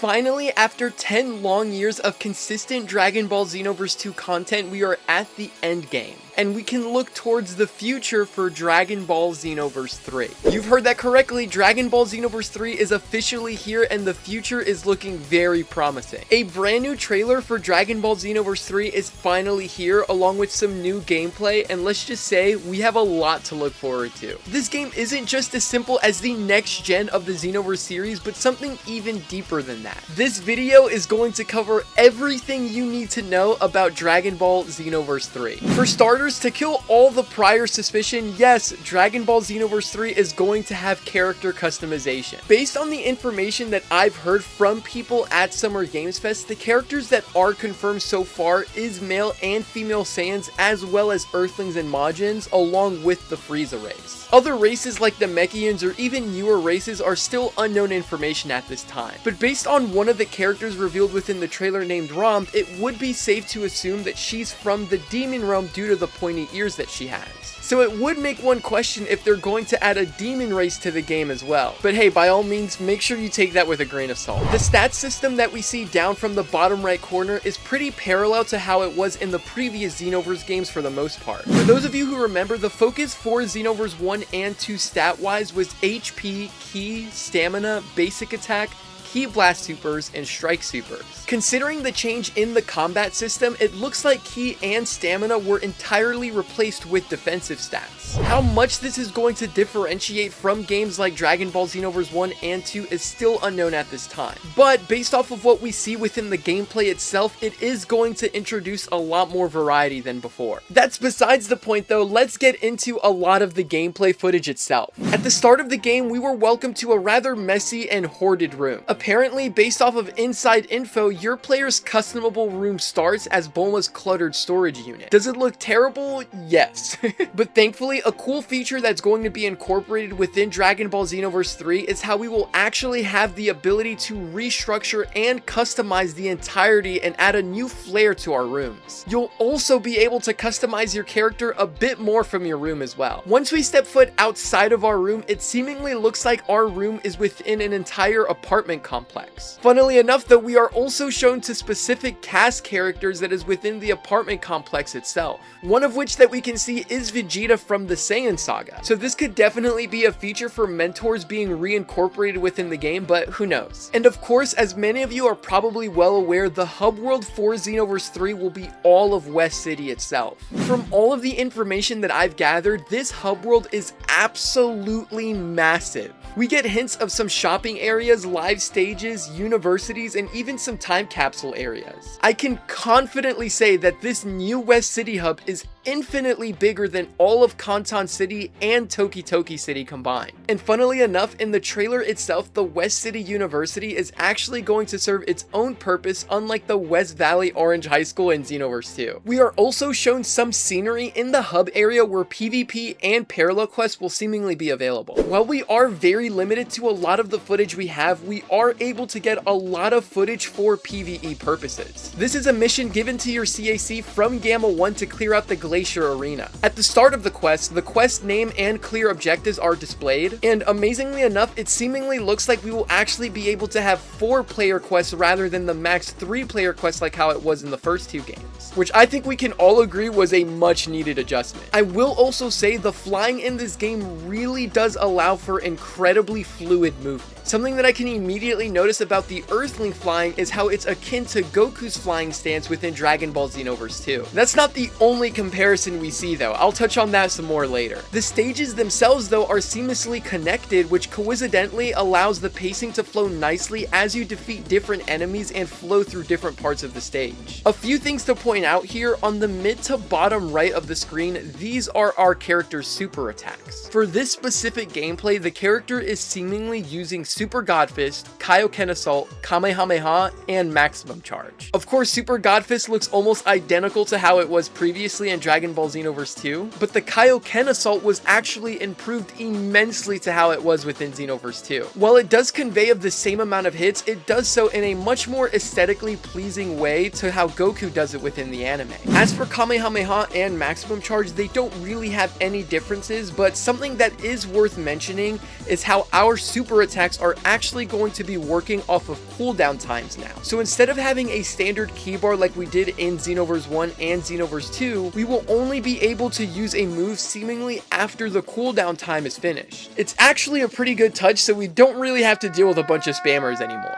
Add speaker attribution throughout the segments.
Speaker 1: finally, after 10 long years of consistent Dragon Ball Xenoverse 2 content, we are at the end game, and we can look towards the future for Dragon Ball Xenoverse 3. You've heard that correctly, Dragon Ball Xenoverse 3 is officially here and the future is looking very promising. A brand new trailer for Dragon Ball Xenoverse 3 is finally here, along with some new gameplay, and let's just say we have a lot to look forward to. This game isn't just as simple as the next gen of the Xenoverse series, but something even deeper than that. This video is going to cover everything you need to know about Dragon Ball Xenoverse 3. For starters, to kill all the prior suspicion, yes, Dragon Ball Xenoverse 3 is going to have character customization. Based on the information that I've heard from people at Summer Games Fest, the characters that are confirmed so far is male and female Saiyans, as well as Earthlings and Majins, along with the Frieza race. Other races like the Mechians or even newer races are still unknown information at this time, but based on one of the characters revealed within the trailer named Rom, it would be safe to assume that she's from the Demon Realm due to the pointy ears that she has. So it would make one question if they're going to add a demon race to the game as well. But hey, by all means, make sure you take that with a grain of salt. The stats system that we see down from the bottom right corner is pretty parallel to how it was in the previous Xenoverse games for the most part. For those of you who remember, the focus for Xenoverse 1 and 2 stat-wise was HP, Ki, Stamina, Basic Attack, Ki Blast Supers, and Strike Supers. Considering the change in the combat system, it looks like Ki and Stamina were entirely replaced with defensive stats. How much this is going to differentiate from games like Dragon Ball Xenoverse 1 and 2 is still unknown at this time. But based off of what we see within the gameplay itself, it is going to introduce a lot more variety than before. That's besides the point though, let's get into a lot of the gameplay footage itself. At the start of the game, we were welcomed to a rather messy and hoarded room. Apparently, based off of inside info, your player's customable room starts as Bulma's cluttered storage unit. Does it look terrible? Yes. But thankfully, a cool feature that's going to be incorporated within Dragon Ball Xenoverse 3 is how we will actually have the ability to restructure and customize the entirety and add a new flair to our rooms. You'll also be able to customize your character a bit more from your room as well. Once we step foot outside of our room, it seemingly looks like our room is within an entire apartment complex. Funnily enough though, we are also shown to specific cast characters that is within the apartment complex itself. One of which that we can see is Vegeta from the Saiyan saga. So this could definitely be a feature for mentors being reincorporated within the game, but who knows. And of course, as many of you are probably well aware, the hub world for Xenoverse 3 will be all of West City itself. From all of the information that I've gathered, this hub world is absolutely massive. We get hints of some shopping areas, live stages, universities, and even some time capsule areas. I can confidently say that this new West City hub is infinitely bigger than all of Kanton City and Toki Toki City combined. And funnily enough, in the trailer itself, the West City University is actually going to serve its own purpose, unlike the West Valley Orange High School in Xenoverse 2. We are also shown some scenery in the hub area where PvP and parallel quests will seemingly be available. While we are very limited to a lot of the footage we have, we are able to get a lot of footage for PvE purposes. This is a mission given to your CAC from Gamma 1 to clear out the Glacier Arena. At the start of the quest name and clear objectives are displayed, and amazingly enough, it seemingly looks like we will actually be able to have 4-player quests rather than the max 3-player quests like how it was in the first 2 games, which I think we can all agree was a much needed adjustment. I will also say the flying in this game really does allow for incredibly fluid movement. Something that I can immediately notice about the Earthling flying is how it's akin to Goku's flying stance within Dragon Ball Xenoverse 2. That's not the only comparison we see though, I'll touch on that some more later. The stages themselves though are seamlessly connected, which coincidentally allows the pacing to flow nicely as you defeat different enemies and flow through different parts of the stage. A few things to point out here, on the mid to bottom right of the screen, these are our character's super attacks. For this specific gameplay, the character is seemingly using Super God Fist, Kaioken Assault, Kamehameha, and Maximum Charge. Of course, Super God Fist looks almost identical to how it was previously in Dragon Ball Xenoverse 2, but the Kaioken Assault was actually improved immensely to how it was within Xenoverse 2. While it does convey of the same amount of hits, it does so in a much more aesthetically pleasing way to how Goku does it within the anime. As for Kamehameha and Maximum Charge, they don't really have any differences, but something that is worth mentioning is how our super attacks are actually going to be working off of cooldown times now. So instead of having a standard key bar like we did in Xenoverse 1 and Xenoverse 2, we will only be able to use a move seemingly after the cooldown time is finished. It's actually a pretty good touch, so we don't really have to deal with a bunch of spammers anymore.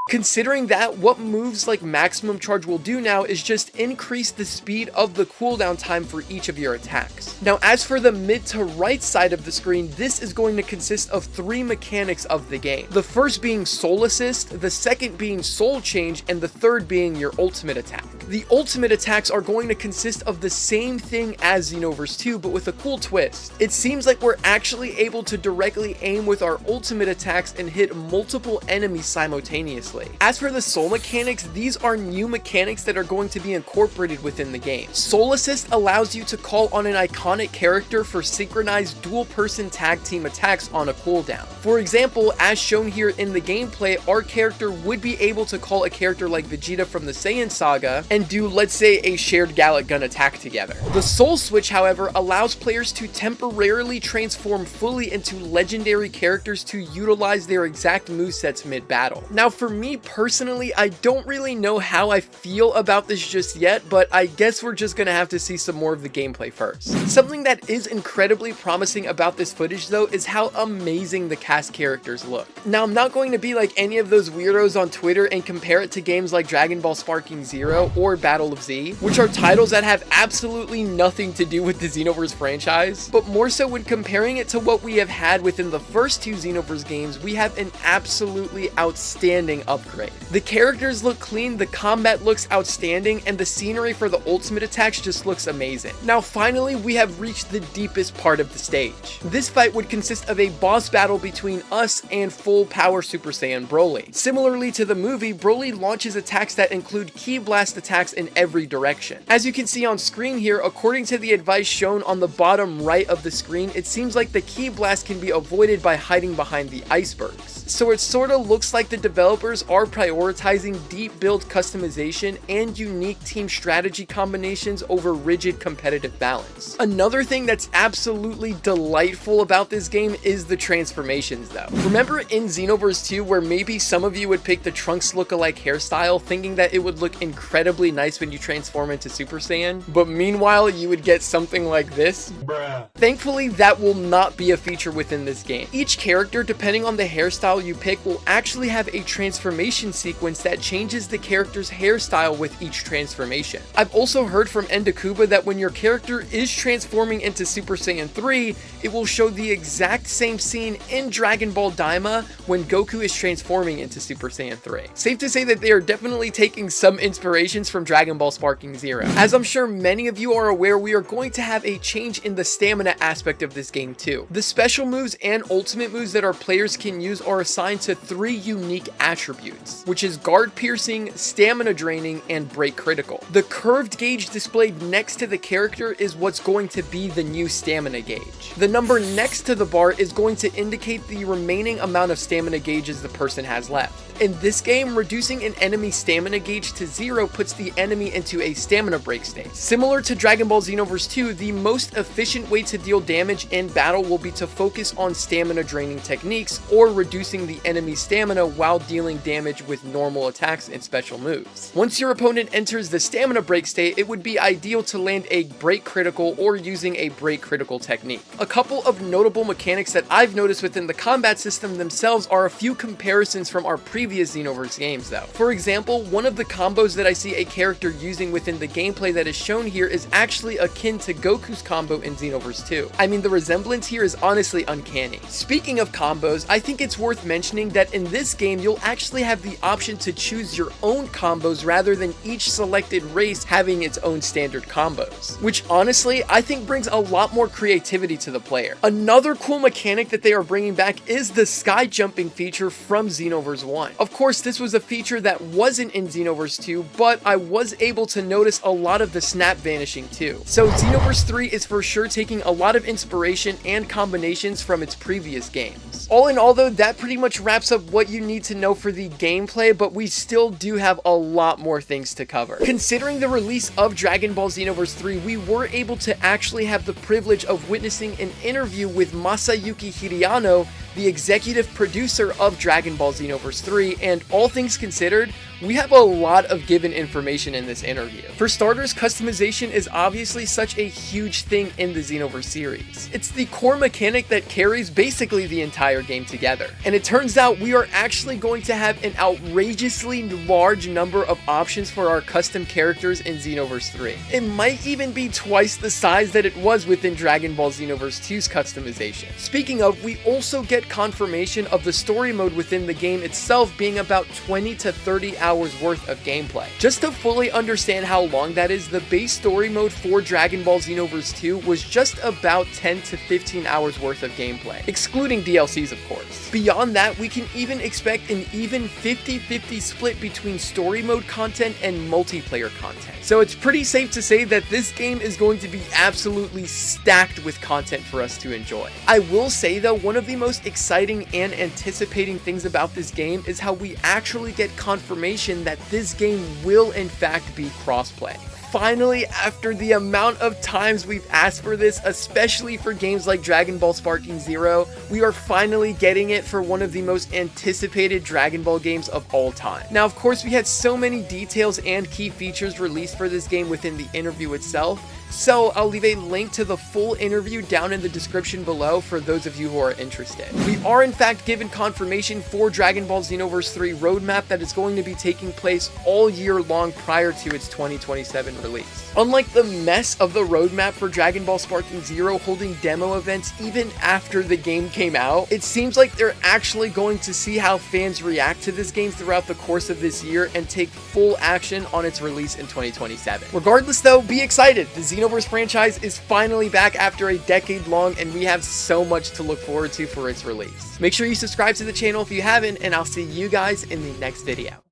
Speaker 1: Considering that, what moves like Maximum Charge will do now is just increase the speed of the cooldown time for each of your attacks. Now, as for the mid to right side of the screen, this is going to consist of 3 mechanics of the game. The first being Soul Assist, the second being Soul Change, and the third being your ultimate attack. The ultimate attacks are going to consist of the same thing as Xenoverse 2, but with a cool twist. It seems like we're actually able to directly aim with our ultimate attacks and hit multiple enemies simultaneously. As for the soul mechanics, these are new mechanics that are going to be incorporated within the game. Soul Assist allows you to call on an iconic character for synchronized dual-person tag team attacks on a cooldown. For example, as shown here in the gameplay, our character would be able to call a character like Vegeta from the Saiyan Saga and do, let's say, a shared Gallic Gun attack together. The Soul Switch, however, allows players to temporarily transform fully into legendary characters to utilize their exact movesets mid-battle. Now, for me personally, I don't really know how I feel about this just yet, but I guess we're just gonna have to see some more of the gameplay first. Something that is incredibly promising about this footage though is how amazing the cast characters look. Now, I'm not going to be like any of those weirdos on Twitter and compare it to games like Dragon Ball Sparking Zero or Battle of Z, which are titles that have absolutely nothing to do with the Xenoverse franchise, but more so when comparing it to what we have had within the first 2 Xenoverse games, we have an absolutely outstanding upgrade. The characters look clean, the combat looks outstanding, and the scenery for the ultimate attacks just looks amazing. Now finally, we have reached the deepest part of the stage. This fight would consist of a boss battle between us and full power Super Saiyan Broly. Similarly to the movie, Broly launches attacks that include Ki Blast attacks in every direction. As you can see on screen here, according to the advice shown on the bottom right of the screen, it seems like the Ki Blast can be avoided by hiding behind the icebergs. So it sort of looks like the developers are prioritizing deep build customization and unique team strategy combinations over rigid competitive balance. Another thing that's absolutely delightful about this game is the transformations though. Remember in Xenoverse 2 where maybe some of you would pick the Trunks lookalike hairstyle thinking that it would look incredibly nice when you transform into Super Saiyan, but meanwhile you would get something like this? Bruh. Thankfully, that will not be a feature within this game. Each character, depending on the hairstyle you pick, will actually have a transformation sequence that changes the character's hairstyle with each transformation. I've also heard from Endakuba that when your character is transforming into Super Saiyan 3, it will show the exact same scene in Dragon Ball Daima when Goku is transforming into Super Saiyan 3. Safe to say that they are definitely taking some inspirations from Dragon Ball Sparking Zero. As I'm sure many of you are aware, we are going to have a change in the stamina aspect of this game too. The special moves and ultimate moves that our players can use are assigned to 3 unique attributes, which is guard piercing, stamina draining, and break critical. The curved gauge displayed next to the character is what's going to be the new stamina gauge. The number next to the bar is going to indicate the remaining amount of stamina gauges the person has left. In this game, reducing an enemy's stamina gauge to 0 puts the enemy into a stamina break state. Similar to Dragon Ball Xenoverse 2, the most efficient way to deal damage in battle will be to focus on stamina draining techniques or reducing the enemy's stamina while dealing damage with normal attacks and special moves. Once your opponent enters the stamina break state, it would be ideal to land a break critical or using a break critical technique. A couple of notable mechanics that I've noticed within the combat system themselves are a few comparisons from our previous Xenoverse games though. For example, one of the combos that I see a character using within the gameplay that is shown here is actually akin to Goku's combo in Xenoverse 2. I mean, the resemblance here is honestly uncanny. Speaking of combos, I think it's worth mentioning that in this game, you'll actually have the option to choose your own combos rather than each selected race having its own standard combos, which honestly, I think brings a lot more creativity to the player. Another cool mechanic that they are bringing back is the sky jumping feature from Xenoverse 1. Of course, this was a feature that wasn't in Xenoverse 2, but I was able to notice a lot of the snap vanishing too. So Xenoverse 3 is for sure taking a lot of inspiration and combinations from its previous games. All in all though, that pretty much wraps up what you need to know for the gameplay, but we still do have a lot more things to cover. Considering the release of Dragon Ball Xenoverse 3, we were able to actually have the privilege of witnessing an interview with Masayuki Hirano, the executive producer of Dragon Ball Xenoverse 3, and all things considered, we have a lot of given information in this interview. For starters, customization is obviously such a huge thing in the Xenoverse series. It's the core mechanic that carries basically the entire game together. And it turns out we are actually going to have an outrageously large number of options for our custom characters in Xenoverse 3. It might even be twice the size that it was within Dragon Ball Xenoverse 2's customization. Speaking of, we also get confirmation of the story mode within the game itself being about 20 to 30 hours worth of gameplay. Just to fully understand how long that is, the base story mode for Dragon Ball Xenoverse 2 was just about 10 to 15 hours worth of gameplay, excluding DLCs of course. Beyond that, we can even expect an even 50-50 split between story mode content and multiplayer content. So it's pretty safe to say that this game is going to be absolutely stacked with content for us to enjoy. I will say though, one of the most exciting and anticipating things about this game is how we actually get confirmation that this game will in fact be crossplay. Finally, after the amount of times we've asked for this, especially for games like Dragon Ball Sparking Zero, we are finally getting it for one of the most anticipated Dragon Ball games of all time. Now, of course, we had so many details and key features released for this game within the interview itself, so I'll leave a link to the full interview down in the description below for those of you who are interested. We are in fact given confirmation for Dragon Ball Xenoverse 3 roadmap that is going to be taking place all year long prior to its 2027 release. Unlike the mess of the roadmap for Dragon Ball Sparking Zero holding demo events even after the game came out, it seems like they're actually going to see how fans react to this game throughout the course of this year and take full action on its release in 2027. Regardless though, be excited! The Xenoverse franchise is finally back after a decade long, and we have so much to look forward to for its release. Make sure you subscribe to the channel if you haven't, and I'll see you guys in the next video.